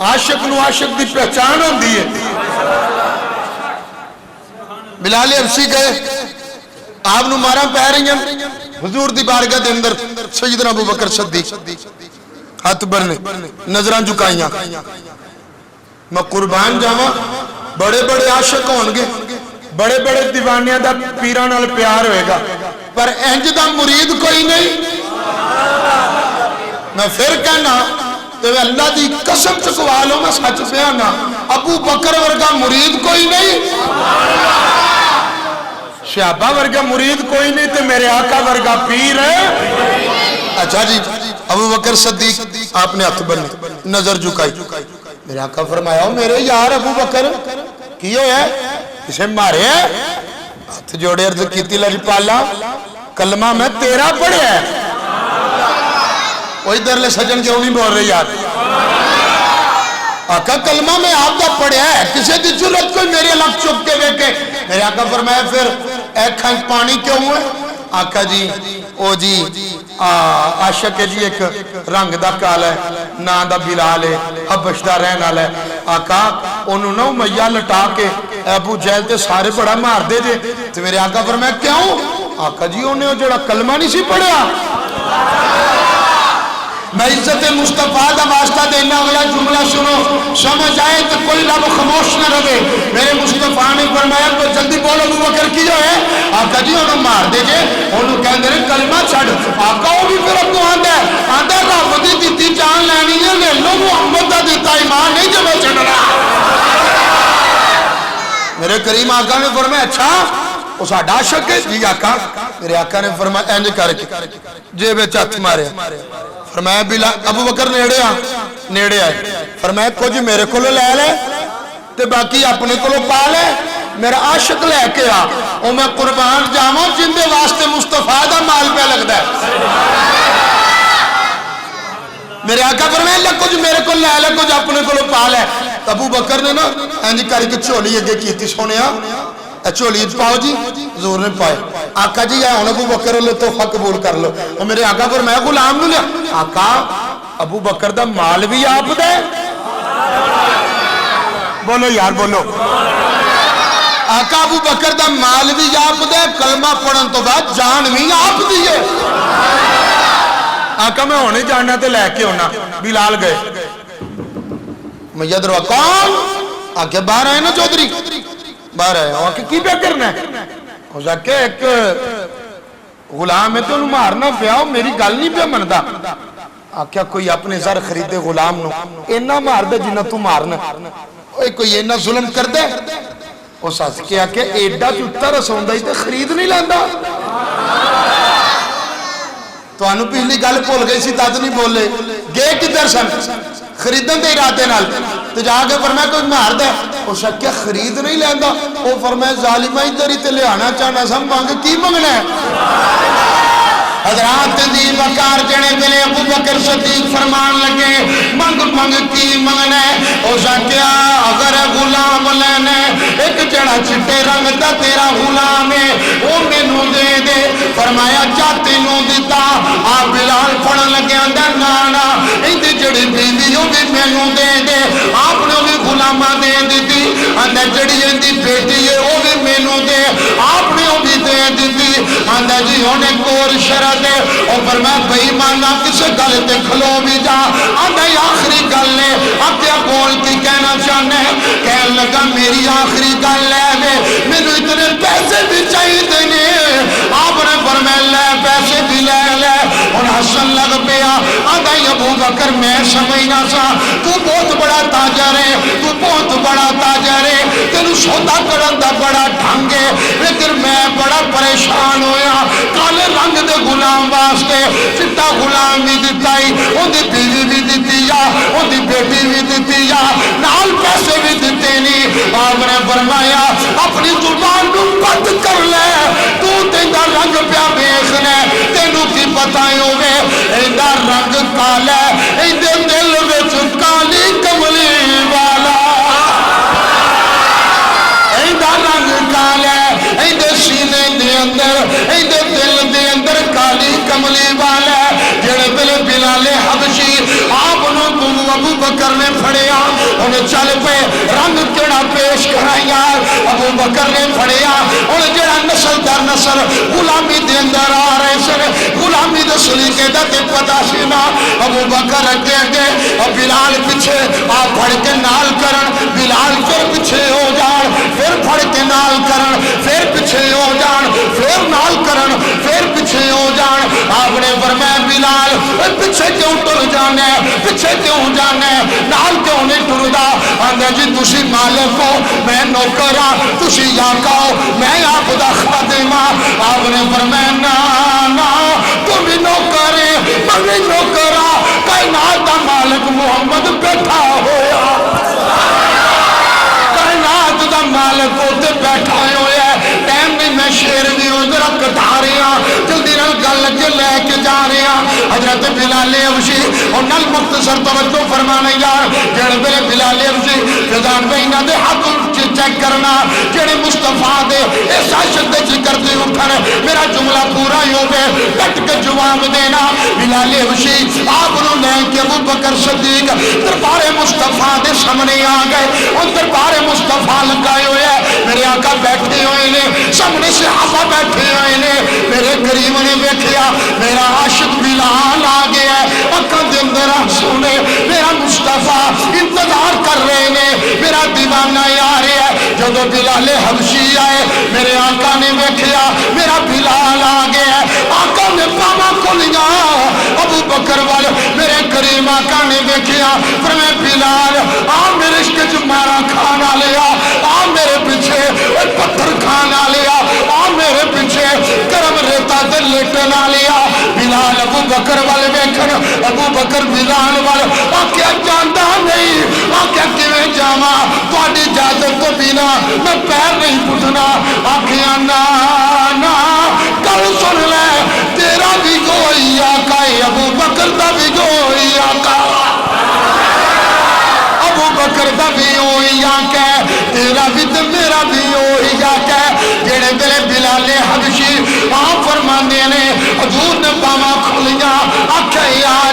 عاشق نو عاشق دی پہچان ہوندی ہے بلال حبشی گئے آپ نو مارا پہ رہی ہیں حضور دی بارگاہ دے اندر سیدنا ابو بکر صدیق ہاتھ برنے نظران جھکائیاں میں قربان جاواں بڑے بڑے عاشق ہونگے بڑے بڑے دیوانیاں دا پیران نال پیار ہوئے گا پر انج دا مرید کوئی نہیں میں پھر کہنا تو اللہ دی قسم چکوا لو میں سچ بیانا ابو بکر ورگا مرید کوئی نہیں صحابہ ورگا مرید کوئی نہیں تے میرے آقا ورگا پیر ہے اچھا جی ابو بکر صدیق آپ نے ہاتھ بننے نظر جھکائی میرے آقا فرمایا میرے یار ابو بکر کیوں ہے اسے مارے ہیں ہاتھ جوڑے عرض کیتی لجپالا کلمہ میں تیرا پڑھے ہے وہ ادھر لے سجن کیوں نہیں بول رہے یار آقا کلمہ میں آپ کا پڑھے ہے کسی دی جرت کوئی میرے لگ چپ کے دیکھے میرے آقا فرمایا پھر ایک کھنچ پانی کیوں ہوئے آقا جی او جی عاشق جی ایک رنگ دا کال ہے نا دا بلال ہے حبش دا رہن آل ہے آقا انہوں نے امیہ لٹا کے ابو جہل تے سارے بڑا مار دے جے تو میرے آقا فرمایا کیوں آقا جی انہیں جڑا کلمہ نہیں سی پڑھیا میں عزت مصطفیٰ دا واسطہ دینا اگلا جملہ سنو سمجھ آئے تو کوئی لب خاموش نہ رہے میرے مصطفیٰ نے فرمایا تو جلدی بولو ابو بکر کی جو ہے آقا جی انہوں مار دے جے انہوں کہندے نے کلمہ چھڑ آقا وہ بھی پھر اب تو آندہ ہے آندہ رب دی دیتی جان لینی ہے لے لو محمد دا دیتا ایمان نہیں جو میں چڑھنا میرے کریم آقا نے فرمایا اچھا اس آڈا عاشق ہے جی آقا میرے آقا نے فرمایا اینج کر کے جیبے چاتھ مارے فرمایا ابو بکر نیڑے آئے فرمایا کچھ میرے کو لے لے تے باقی اپنے کو پا لے میرا عاشق لے کے آ اور میں قربان جاواں جن دے واسطے مصطفیٰ دا مال پہ لگدا ہے میرے آقا فرمایا لے کچھ میرے کو لے لے کچھ اپنے کو پا لے ابو بکر نے نا اینج کر کے چولی اگے کیتی سونیا چولی پاؤ جی حضور نے پائے آقا جی آئے ہونا ابو بکر اللہ توفہ قبول کر لو اور میرے آقا پر میں غلام نو لیا آقا ابو بکر دا مال بھی آپ دے بولو یار بولو آقا ابو بکر دا مال بھی آپ دے کلمہ پڑھن تو بعد جان بھی آپ دیئے آقا میں ہونے جاننا تے لے کے ہونا بلال گئے میاں دروا کون آکے باہر آئے نا چودری باہر آئے آکے کی پہ کرنا ہے ہو سکے ایک غلام ہے تو انہوں مارنا پیا ہو میری گل نہیں پہ مندہ آکیا کوئی اپنے زر خریدے غلام نو اینا مار دے جنہ تو مارنا کوئی اینا ظلم کر دے وہ ساتھ کیا کہ ایڈا چوتا رسوندہ ہی تے خرید نہیں لیندہ تو انہوں پہلی گل بول گئی سی تاد نہیں بولے گئے کدھر سن خریدن دے ارادے نال تو جا کے فرمایا کوئی مار دے وہ شکیہ خرید نہیں لیندہ وہ فرمایا ظالمہ ادھر ہی تے لے آنا چاہنا سم مانگے کی منگنا ہے حضرات دی وقار جنے دلے ابو بکر صدیق فرمان لگے منگ کی منگنا ہے وہ شکیہ اگر غلام لینے ایک جڑا چھٹے رنگ دا تیرا غلام ہے وہ مینوں دے دے فرمایا چاہتے نوں دیتا آپ بلال پڑھن لگے اندر نانا اندر جڑی بیوی ہو بھی مینوں دے دے آپ نے بھی غلامہ دے دیتی اندر جڑی اندی بیٹی ہے وہ بھی مینوں دے آپ نے بھی دے دیتی اندر جی ہونے کور شرط ہے اور فرمایا بھئی مانا کسے گل تے کھلو بھی جا اندر آخری گل نے اب کیا بول کی کہنا چاہنے کہنے لگا میری آخری گل ہے میرے اتنے پیسے بھی چاہیے دینے آپ نے فرمایا لے پیسے بھی لے لے اور حسن لگ پیا آدھا ابو بکر میں سمجھنا سا تو بہت بڑا تاجر ہے تو بہت بڑا تاجر ہے تینو سودا کرن دا بڑا ڈھنگ ہے لیکن میں بڑا پریشان ہویا کالے رنگ دے غلام واسطے چٹا غلام بھی دیتا ہی ان دی بیوی بھی دیتی یا ان دی بیٹی بھی دیتی یا نال پیسے بھی دیتے نہیں آپ نے فرمایا اپنی زبان کو بند کر لے تو تیندہ رنگ پیا بیخنے تینو کی پتائیں ہوئے ایندہ رنگ کالا ایندے دل وچ کالی کملی والا ایندہ رنگ کالا ایندے سینے دے اندر ایندے دل دے اندر کالی کملی والا بکر نے پھڑیا انہیں چل پے رنگ کیڑا پیش کرا یار ابو بکر نے پھڑیا انہیں جڑا نسل در نسل غلامی دے اندر آ رہے سن غلامی دے سلیقے دا تے پتہ سی نا ابو بکر اگے اگے اور بلال پیچھے آ پھڑ کے نال کرن بلال پھر پیچھے ہو جان پھر پھڑ کے نال کرن پھر پیچھے ہو جان پھر نال کرن پھر پیچھے ہو جان آپ نے فرمایا بلال پیچھے کیوں ٹر جانے پیچھے کیوں جانے نال کیوں نہیں ٹردا آندا جی تسی مالک ہو میں نوکر ہاں تسی آقا ہو میں آپ دا خادم ہاں آپ نے فرمایا نا نا تم بھی نوکر ہے میں بھی نوکر ہاں کائنات دا مالک محمد بیٹھا ہویا کائنات دا مالک ہوتے بیٹھا ہویا ہے ٹائم نہیں میں شیر بھی ادھر کٹا رہی ہوں جلدی نال گل کے لے کے جا رہے ہیں حضرت بلال حبشی اور نل مختصر توجہ فرمانے یار جڑے میرے بلال حبشی فضان پہ انہاں دے حق چیک کرنا جڑے مصطفیٰ دے اس عاشق دے ذکر دے اٹھن میرا جملہ پورا ہی ہوگے کٹ کے جواب دینا بلال حبشی آپ نے لے کے ابو بکر صدیق دربار مصطفیٰ دے سامنے آ گئے اور دربار مصطفیٰ لگائے ہوئے ہیں میرے آقا بیٹھے ہوئے نے سامنے صحابہ بیٹھے ہوئے نے میرے قریب نے بیٹھیا میرا عاشق بلال آ گیا ہے اکھاں دے اندر آنسو نے میرا مصطفیٰ انتظار کر رہے نے میرا دیوانہ آ رہا ہے جب بلال حبشی آئے میرے آقا نے بیٹھیا میرا بلال آ گیا ہے آقا نے پاما کھولیا ابو بکر والے میرے قریب آقا نے بیٹھیا فرمایا بلال آ میرے عشق جو مارا کھانا لیا آ میرے پیچھے پتھر کھانا لیا آ میرے پیچھے گرم ریتا دے لیٹنا لیا بلال ابو بکر والے بیٹھن ابو بکر بلال والے آکھیا جاندا نہیں آکھیا کیویں جاواں تہاڈی اجازت تو بنا میں پیر نہیں پٹھنا آکھیا نا نا گل سن لے تیرا بھی کوئی آقا ہے ابو بکر دا بھی کوئی آقا ابو بکر دا بھی ہوئی آقا تیرا بھی تو میرا بھی ہوئی آقا جڑے میرے بلال حبشی آپ فرمانے نے حضور نے باما کھولیا آکھیا آ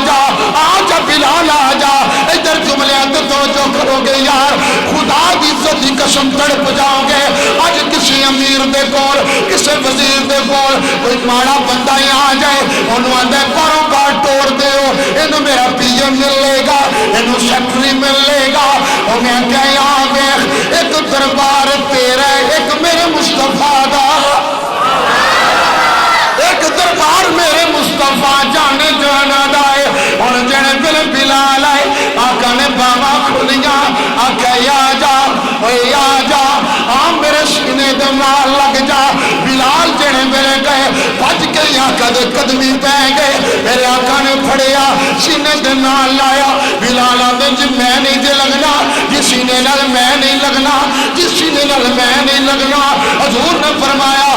جا بلال آ جا ادھر جملے توجہ کرو گے یار خدا دی عزت دی قسم تڑپ جاؤ گے آج کسی امیر دے کول کسی وزیر دے کول کوئی ماڑا بندہ ہی آ جائے انہوں آندے کاروبار توڑ دیو انہوں میرا پی ایم مل لے گا انہوں سیکٹری مل لے گا انہیں کہے آگے ایک دربار تیرا ایک میرے مصطفیٰ دا ایک دربار میرے مصطفیٰ جانے جانا دائے اور جنے بل بلال آئے آقا نے باما کھولیا آقا یا جا یا جا آم میرے سینے دے نال لگ جا بلال جنے میرے گئے بھج کے آقا دے قدمی پہ گئے میرے آقا نے پھڑیا سینے دے نال لایا بلال آدھے جی میں نہیں دے لگنا جس سینے نال میں نہیں لگنا جس سینے نال میں نہیں لگنا حضور نے فرمایا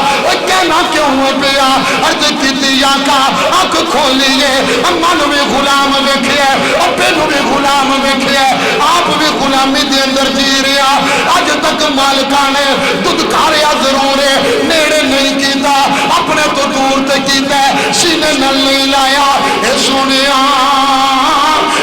کہنا کیوں ہوئے پیا عرض کیتی آقا آنکھ کھولیے اماں نو بھی غلام ویکھیا ابے نو بھی غلام ویکھیا آپ بھی غلامی دے اندر جی رہا اج تک مالکاں نے ددکاریا ضرور ہے نیڑے نہیں کیتا اپنے تو دور تے کیتا سینے نال نہیں لایا اے سونیا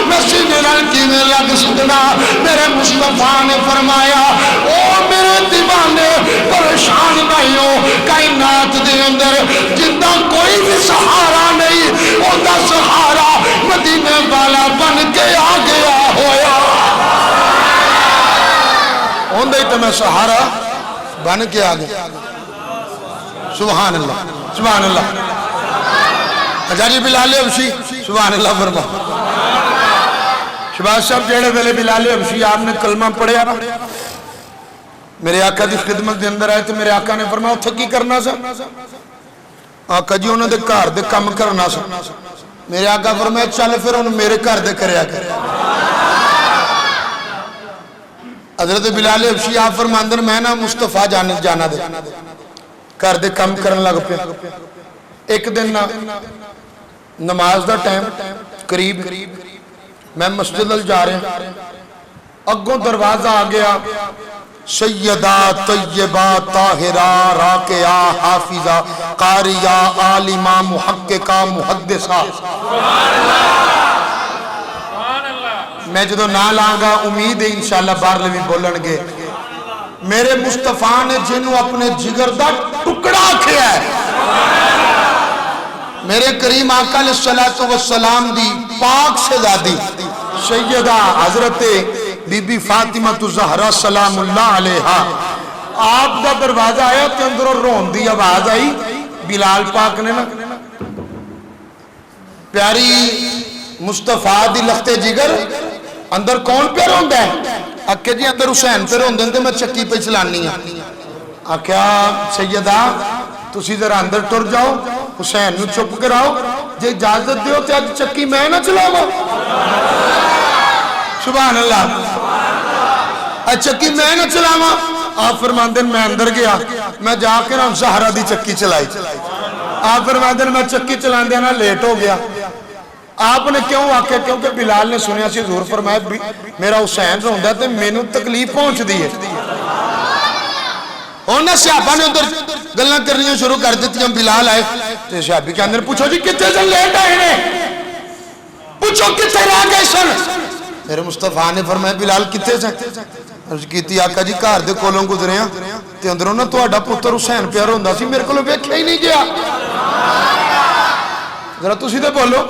میں سینے نال کیویں لگ سکنا میرے مصطفیٰ نے فرمایا او میرے دیوانے پریشان نہیں ہو کائنات دے اندر جندا کوئی بھی سہارا نہیں اوندا سہارا مدینے والا بن کے آ گیا ہویا اوندا ہی تو میں سہارا بن کے آ گیا سبحان اللہ سبحان اللہ حجاجی بلال حبشی سبحان اللہ فرما شباز صاحب جیڑے ویلے بلال حبشی آپ نے کلمہ پڑھیا نا میرے آقا دی خدمت دے اندر آئے تو میرے آقا نے فرمایا اتھا کی کرنا سا آقا جی انہوں دے کار دے کم کرنا سا میرے آقا فرمایا چل پھر انہوں میرے کار دے کریا کر حضرت بلال حبشی آپ فرماندر میں نا مصطفیٰ جانا دے کار دے کم کرن لگ پہ ایک دن نماز دا ٹائم قریب میں مسجد ال جا رہے ہیں اگوں دروازہ آ گیا سیدہ طیبہ طاہرہ راکعہ حافظہ قاریہ عالمہ محققہ محدثہ میں جدو نہ لانگا امید ہے انشاءاللہ باہر بھی بولن گے میرے مصطفیٰ نے جنہوں اپنے جگر دا ٹکڑا کیا ہے میرے کریم آقا علیہ السلام دی پاک شہزادی سیدہ حضرت بی بی فاطمہ الزہرا سلام اللہ علیہا آپ دا دروازہ آیا تے اندروں رون دی آواز آئی بلال پاک نے نا پیاری مصطفیٰ دی لخت جگر اندر کون پہ روندہ ہے اکھے جی اندر حسین پہ روندہ ہے میں چکی پہ چلانی ہے آکھیا سیدہ تسی ذرا اندر ٹر جاؤ حسین نو چپ کراؤ جے اجازت دیو تے آج چکی میں نہ چلاؤ سبحان اللہ آج چکی میں نہ چلاؤ آپ فرماندن میں اندر گیا میں جا کے نا زہرا دی چکی چلائی آپ فرماندن میں چکی چلان دینا لیٹ ہو گیا آپ نے کیوں آکے کیونکہ بلال نے سنیا سی حضور فرمایا میرا حسین روندہ تے میں نے تکلیف پہنچ دی ہے انہاں صحابہ نے ادھر گلنا کرنی شروع کر دیتی ہم بلال آئے تو صحابی کے اندر پوچھو جی کتے سے لیٹ آئے نے پوچھو کتے رہ گئے سن میرے مصطفیٰ نے فرمایا بلال کتے سے عرض کیتی آقا جی کار دے کولوں گزرے ہیں تے اندروں نا تو اڈا پتر حسین پیار ہوندہ سی میرے کولوں بیکھے ہی نہیں گیا ذرا تسی دے بولو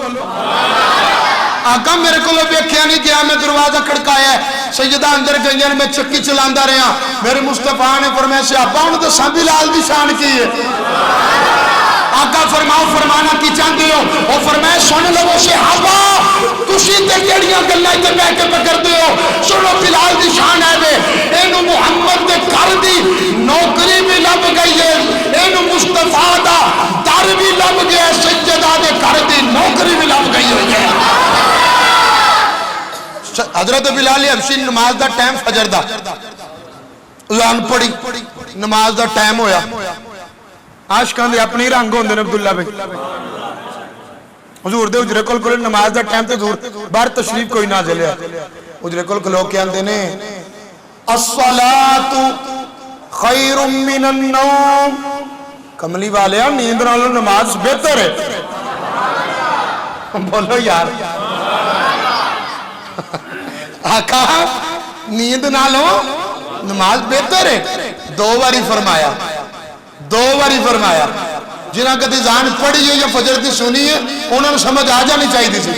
آقا میرے کولوں بیکھے نہیں گیا میں دروازہ کھڑکایا ہے سیدہ اندر گئیں میں چکی چلاندہ رہا میرے مصطفیٰ نے فرمایا صحابہ انہوں نے سان بلال دی شان کی ہے آقا فرماؤ فرمانا کی چاہتے ہو وہ فرمایا سن لو صحابہ تسی تے کیڑیاں گلاں تے بیٹھ کے پکڑ دیو سنو بلال دی شان ہے وے اینو محمد دے گھر دی نوکری بھی لب گئی ہے اینو مصطفیٰ دا در بھی لب گیا سیدہ دے گھر دی نوکری بھی لب گئی ہوئی ہے حضرت بلال حبشی نماز دا ٹائم فجر دا اذان پڑی نماز دا ٹائم ہویا عاشقاں دے اپنی رنگ ہوندے نے عبداللہ بھائی حضور دے اجرے کول کول نماز دا ٹائم تے حضور باہر تشریف کوئی نہ چلیا اجرے کول کلو کے آندے نے الصلاۃ خیر من النوم کملی والے نیند نالوں نماز بہتر ہے بولو یار آقا نیند نالوں نماز بہتر ہے دو باری فرمایا جنہاں کدی زان پڑھی ہے یا فجر دی سنی ہے انہوں نے سمجھ آ جانی چاہیے دی سی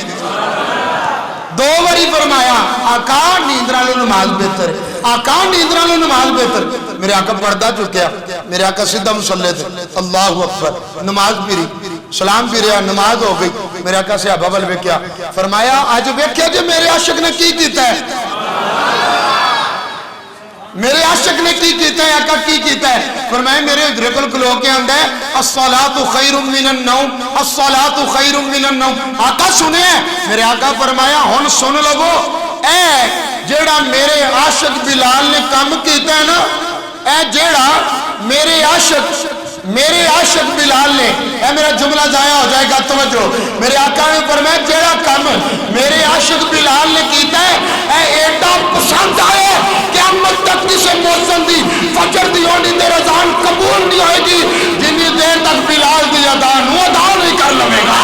دو باری فرمایا آقا نیند نالوں نماز بہتر ہے آقا نیند نالوں نماز بہتر میرے آقا پردہ چکیا میرے آقا سیدھا مسلح تھے اللہ اکبر نماز پیری سلام پی رہا نماز ہو گئی میرے آقا سے ابابل بے کیا فرمایا آج بیکھیا جو میرے عاشق نے کی کیتا ہے میرے عاشق نے کی کیتا ہے آقا کی کیتا ہے فرمایا میرے ادرکل کلو کے اندر ہے الصلاۃ خیر من النوم الصلاۃ خیر من النوم آقا سنے میرے آقا فرمایا ہن سن لو اے جیڑا میرے عاشق بلال نے کام کیتا ہے نا اے جیڑا میرے عاشق بلال نے اے میرا جملہ ضائع ہو جائے گا توجہ میرے آقا نے فرمایا جیڑا کام میرے عاشق بلال نے کیتا ہے اے ایڈا پسند آیا قیامت تک کسے موسم دی فجر دی ہونی تے اذان قبول نہیں ہوئے گی جنی دیر تک بلال دی اذان وہ ادا نہیں کر لے گا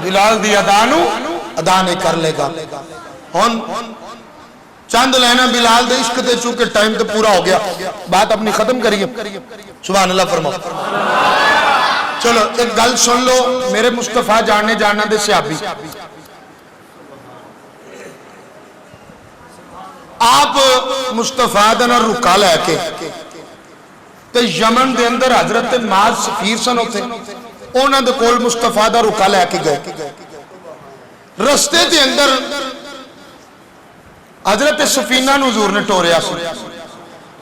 بلال دی اذان ادا نہیں کر لے گا ہن چاند لینا بلال دے عشق تے چونکہ ٹائم تے پورا ہو گیا بات اپنی ختم کریے سبحان اللہ فرماؤ چلو ایک گل سن لو میرے مصطفیٰ جاننا دے صحابی آپ مصطفیٰ دنا رکا لے کے تے یمن دے اندر حضرت معاذ سفیر سن ہوتے انہاں دے کول مصطفیٰ دا رکا لے کے گئے رستے دے اندر حضرت سفینہ حضور نے ٹوریا سی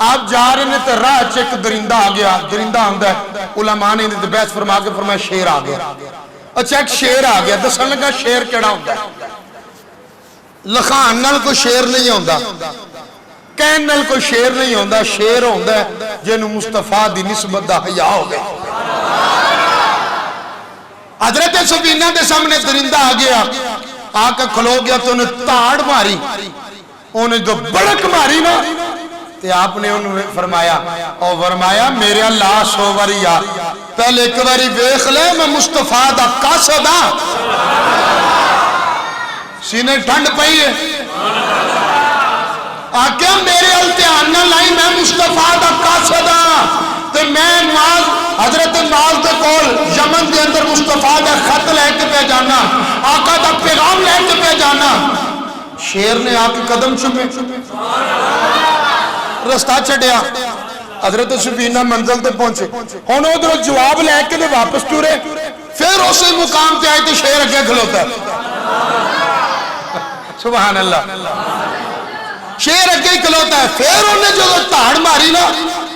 آپ جا رہے ہیں تو راہ ایک درندہ آ گیا درندہ آندا ہے علماء نے بحث فرما کے فرمایا شیر آ گیا اچھا ایک شیر آ گیا دسن لگا شیر کیڑا ہوندا ہے لکھان نال کوئی شیر نہیں ہوندا کہن نال کوئی شیر نہیں ہوندا شیر ہوندا ہے جنوں مصطفیٰ دی نسبت دا حیا ہو گیا حضرت سفینہ دے سامنے درندہ آ گیا آ کے کھلو گیا تو انہیں تاڑ ماری انہیں جو بڑک ماری نا تے آپ نے انہیں فرمایا میرے اللہ سو واری یا پہلے ایک واری ویکھ لے میں مصطفیٰ دا قاصد ہاں سینے ٹھنڈ پئی ہے آکھیا میرے التحان نہ لائی میں مصطفیٰ دا قاصد ہاں تے میں معاذ حضرت معاذ دے کول یمن دے اندر مصطفیٰ دا خط لے کے پہ جانا آقا دا پیغام لے کے پہ جانا شیر نے آ کے قدم چومے رستہ چھڑیا حضرت سفینہ منزل تے پہنچے ہن ادھر جواب لے کے واپس ٹرے پھر اسی مقام تے آئے تے شیر اگے کھلوتا ہے سبحان اللہ شیر اگے کھلوتا ہے پھر انہیں جو تاڑ ماری نا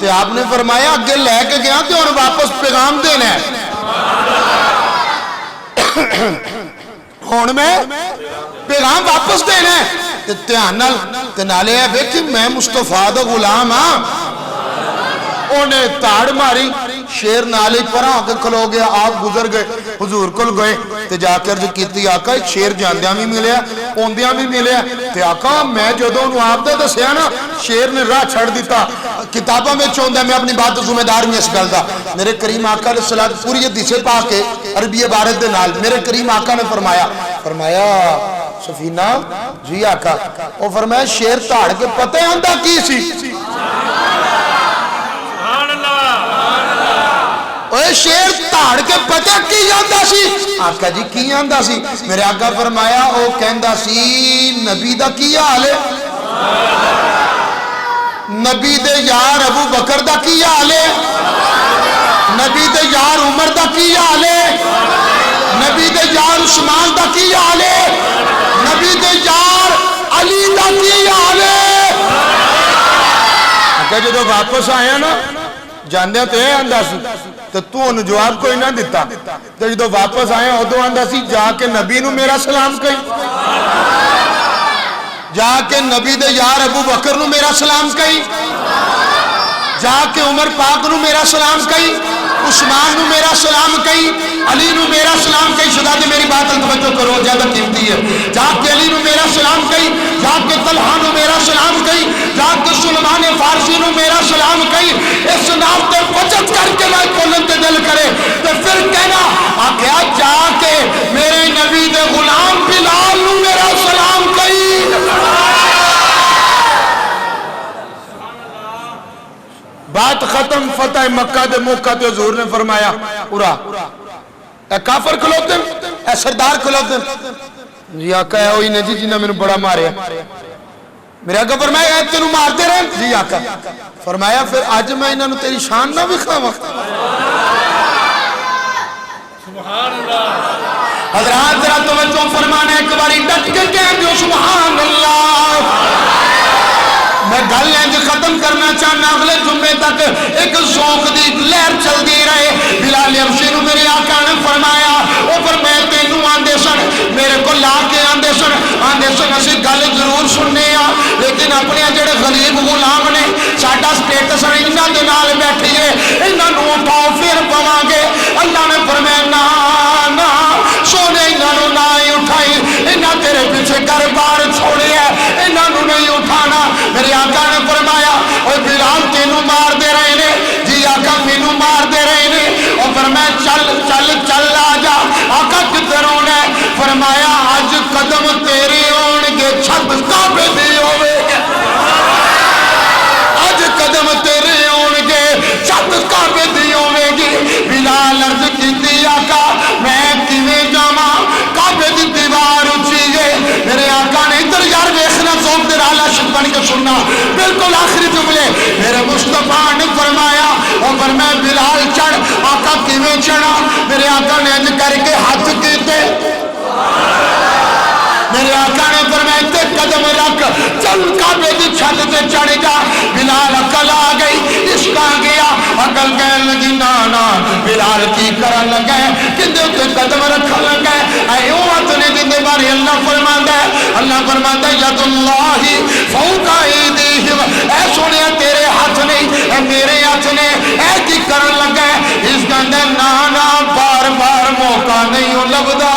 تے آپ نے فرمایا اگے لے کے گیا تے اور واپس پیغام دینا ہے ہون میں پیغام واپس دینا ہے تے نالے ہے بے کہ میں مصطفیٰ دا غلام ہاں انہیں تاڑ ماری شیر نالی پر آگے کھلو گیا آپ گزر گئے حضور کل گئے تے جا کر جو کیتی آقا ایک شیر جاندیاں بھی ملیا اوندیاں بھی ملیا تے آقا میں جدوں انہوں آپ دے دسیا نا شیر نے راہ چھڑ دیتا کتابوں میں چوندہ میں اپنی بات ذمہ دار میں اس گل دا میرے کریم آقا علیہ السلام پوری حدیث پاک کے عربی عبارت دے نال میرے کریم آقا نے فرمایا سفینہ جی آقا وہ فرمایا شیر تاڑ کے پتہ آندہ کی سی اوہ شیر تاڑ کے پتہ کی آندہ سی آقا جی کی آندہ سی میرے آقا فرمایا او کہندہ سی نبی دا کی آلے نبی دے یار ابو بکر دا کی آلے نبی دے یار عمر دا کی آلے نبی دے یار عثمان دا کی آلے نبی دے یار علی دا کی آلے آقا جدو واپس آیا نا جاندے تو یہ آندہ سی تو انہوں جواب کوئی نہ دیتا تو جدو واپس آیا ادو آندہ سی جا کے نبی نو میرا سلام کہیں جا کے نبی دے یار ابو بکر نو میرا سلام کہیں جا کے عمر پاک نو میرا سلام کہیں عثمان نو میرا سلام کہیں علی نو میرا سلام کہیں شدہ دے میری بات توجہ کرو زیادہ قیمتی ہے جا کے علی نو میرا سلام کہیں جا کے طلحہ نو میرا سلام کہیں جا کے سلمان فارسی نو میرا سلام کہیں اس نام تے بچت کر کے میں کولن تے دل کرے تو پھر کہنا آکھیا جا کے میرے نبی دے غلام بلال نو میرا سلام کہیں بات ختم فتح مکہ دے موقع تے حضور نے فرمایا پورا اے کافر کھلوتے اے سردار کھلوتے جی آقا ہے وہی نے جی جنہاں میں نے بڑا ماریا میرے آقا فرمایا اے تینوں مارتے رہے جی آقا فرمایا پھر آج میں انہوں نے تیری شان نہ بکھاوا سبحان اللہ حضرات ذرا توجہ فرمانے ایک باری ڈٹ کے کہہ دیو سبحان اللہ میں گل انج ختم کرنا چاہنا اگلے جمعے تک ایک ذوق دی لہر چل دی رہے بلال حبشی نو میرے آقا نے فرمایا او پر میں تینوں آندے سن میرے کو لا کے آندے سن اسی گل ضرور سننے لیکن اپنے جڑے غریب غلام نے ساڈا سٹیٹس انہاں دے نال بیٹھیے انہاں نو اٹھاؤ پھر پواں گے اللہ نے فرمایا نا سونے انہاں نو نہ اٹھائی انہاں تیرے پیچھے گھر بار چھوڑے انہاں نو نہیں اٹھانا میرے آقا نے فرمایا اور بلال تینوں مار دے رہے نے جی آقا مینوں مار دے رہے نے اور فرمایا چل آجا آقا کدھر ہونا ہے فرمایا آج قدم تیرے ہون گے چھت کعبے دی ہوئے گے آج قدم تیرے ہون گے چھت کعبے دی ہوئے گی بلال عرض کیتی آقا میں کیویں جاواں کعبے دی دیوار اونچی ہے میرے آقا نے ادھر یار ویکھنا ذوق دے نال عاشق بن کے سننا بالکل آخری جملے میرے مصطفیٰ نے فرمایا اور فرمایا بلال چڑھ آقا کیویں چڑھا میرے آقا نے انج کر کے ہاتھ کیتے میرے آقا نے فرمایا تے قدم رکھ چل کعبے دی چھت تے چڑھ جا بلال عقل آ گئی عشق آ گیا عقل کہنے لگی نا بلال کی کرن لگا کدے تے قدم رکھن لگا اے او ہاتھ نے جندے بارے اللہ فرماندا ہے ید اللہ فوق ایدیہم اے سنیا تیرے ہاتھ نہیں اے میرے ہاتھ نے اے کی کرن لگا اس گندے نا بار بار موقع نہیں لبدا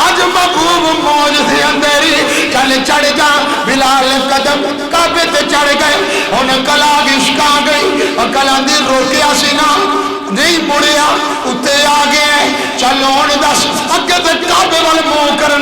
آج محبوب موج سے اندری چل چڑھ جا بلال قدم کعبے تے چڑھ گئے انہیں کلا عشق آ گئی اور کلا دی روکیا سینا نہیں مڑیا اتے آ گئے چل ہون دس اگے تے کعبے والے منہ کرن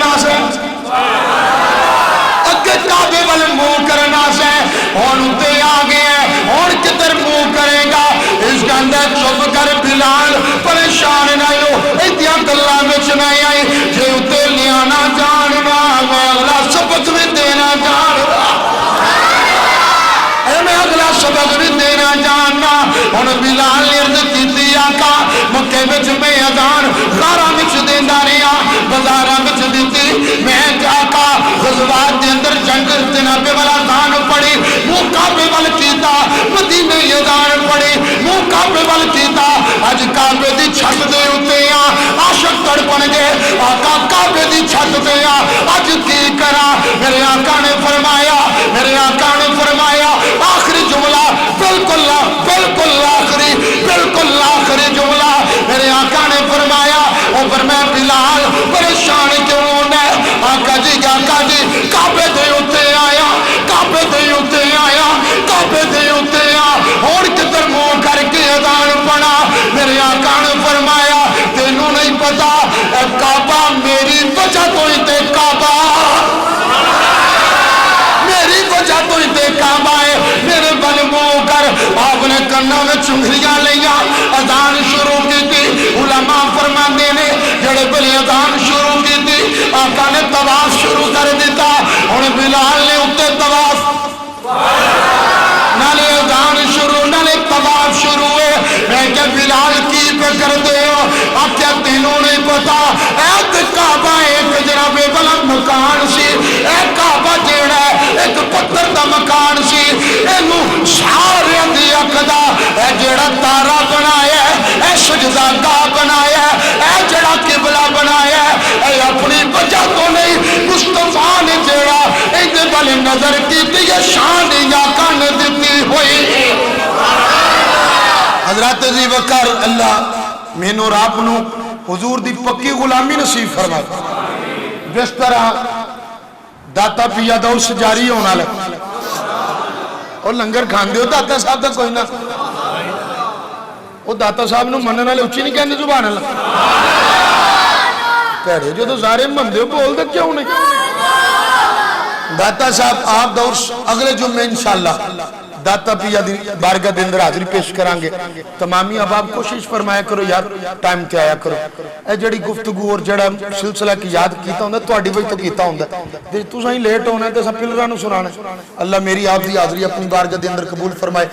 ہن بلال نے عرض کیتی آقا مکے وچ میں اذان غاراں وچ دیندا رہیا بازاراں وچ دتی میں آقا غزوات دے اندر جنگ جناب والا اذان پڑھی منہ کعبے ول کیتا مدینے اذان پڑھی منہ کعبے ول کیتا اج کعبے دی چھت دے اوتے عاشق تڑپن گئے آقا کعبے دی چھت تے اج کی کراں میرے آقا نے فرمایا آخری جملہ بالکل آخری جملہ میرے آقا نے فرمایا اور فرمایا بلال پریشان کیوں ہونا ہے آقا جی کعبے دے اوتے آیا اور کدھر منہ کر کے اذان پڑھا میرے آقا نے فرمایا تینوں نہیں پتا کعبہ میری وجہ تو ہی تے کعبہ میری وجہ تو ہی تے کعبہ ہے میرے بل منہ کر آپ نے کنوں میں چنگھلیاں لیا اذان شروع کی تھی علماء فرماندے نے جڑے بلے اذان شروع کی تھی آقا نے طواف شروع کر دیتا اور بلال نے اتے طواف نالے اذان شروع نالے طواف شروع ہے میں کہ بلال کی پہ کر دے ہو اب کیا تینوں نہیں پتا ایک کعبہ ایک جناب بلند مکان سی ایک کعبہ جیڑا ہے ایک پتھر دا مکان سی اینو سارے دی اقدا اے جیڑا تارا بنایا ہے اے سجدہ گاہ بنایا ہے اے جیڑا قبلہ بنایا ہے اے اپنی وجہ تو نہیں مصطفیٰ نے جیڑا ایدے بل نظر کی تھی یہ شان یا کان دیتی ہوئی حضرت عزیز وقار اللہ مینو اور آپ نو حضور دی پکی غلامی نصیب فرمائے جس طرح داتا پیا دور سے جاری ہونا لگ اور لنگر کھان دیو داتا صاحب دا کوئی نہ وہ داتا صاحب نو مننا لے اچھی نہیں کہنے زبان اللہ کہہ رہے جو تو سارے من دیو بول دے کیوں نہیں داتا صاحب آپ دور اگلے جمعے انشاءاللہ داتا پیا بارگاہ دے اندر حاضری پیش کرانگے تمامی اب آپ کوشش فرمایا کرو یار ٹائم تے آیا کرو اے جڑی گفتگو اور جڑا سلسلہ کی یاد کیتا ہوں تو اڈی بھائی تو کیتا ہوں تو سائیں لیٹ ہونا ہے تو سب پلرانو سنانا اللہ میری آپ دی حاضری اپنی بارگاہ دے اندر قبول فرمائے